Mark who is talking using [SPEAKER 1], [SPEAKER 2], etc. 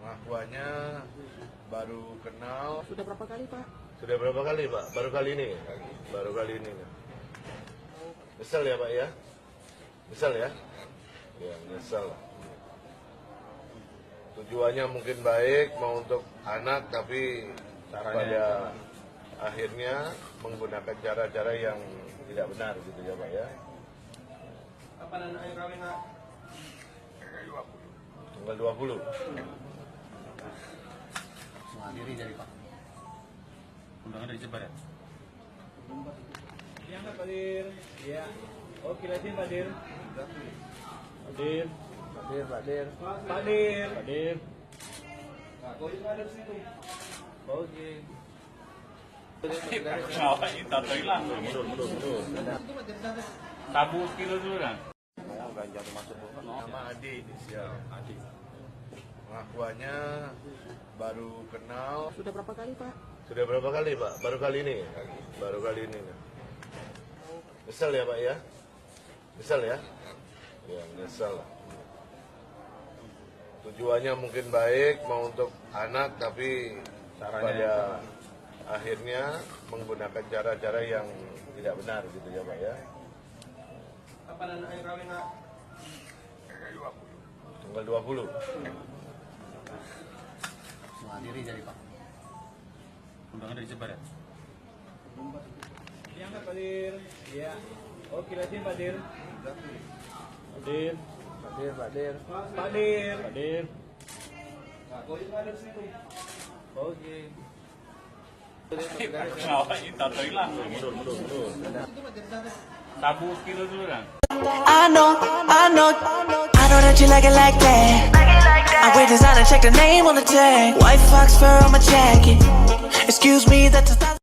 [SPEAKER 1] Pengakuannya baru kenal.
[SPEAKER 2] Sudah berapa kali, Pak?
[SPEAKER 1] Sudah berapa kali, Pak? Baru kali ini. Baru kali ini. Nyesel ya, Pak ya? Nyesel ya? Ya, nyesel. Tujuannya mungkin baik, mau untuk anak, tapi pada akhirnya menggunakan cara-cara yang tidak benar gitu ya, Pak ya.
[SPEAKER 3] Kapan anaknya kawin, Pak?
[SPEAKER 1] Tanggal 20.
[SPEAKER 4] Menghadiri jadi Pak. Undangan dari Jember ya?
[SPEAKER 3] Diangkat, Pak Dir. Iya. Oke, liatin, Pak Dir. Pak Dir.
[SPEAKER 2] Pak Dir.
[SPEAKER 3] Pak Dir. Pak Dir. Pak, kau juga ada di situ. Oke.
[SPEAKER 4] Tato hilang.
[SPEAKER 1] Mundur.
[SPEAKER 4] Sabu kilo dulu kan?
[SPEAKER 1] Nama Adi inisial. Adi. Pengakuannya baru kenal.
[SPEAKER 2] Sudah berapa kali, Pak?
[SPEAKER 1] Sudah berapa kali, Pak? Baru kali ini. Baru kali ini. Nyesel ya, Pak ya? Nyesel ya? Ya, nyesel. Tujuannya mungkin baik, mau untuk anak, tapi pada akhirnya menggunakan cara-cara yang tidak benar gitu ya, Pak ya.
[SPEAKER 3] Kapan anaknya kawin, Pak?
[SPEAKER 1] Tanggal 20.
[SPEAKER 4] Menghadiri jadi Pak. Undangan dari Jember ya?
[SPEAKER 3] Diangkat, Pak Dir. Iya. Oke, liatin, Pak Dir. Pak Dir.
[SPEAKER 2] Pak Dir.
[SPEAKER 3] Pak Dir. Pak Dir. Pak, kau juga ada di situ. Oke.
[SPEAKER 4] Tato hilang.
[SPEAKER 1] Mundur.
[SPEAKER 4] Sabu kilo dulu kan?
[SPEAKER 5] I know that you like it like that. I wear designer, check the name on the tag. White fox fur on my jacket. Excuse me, that's a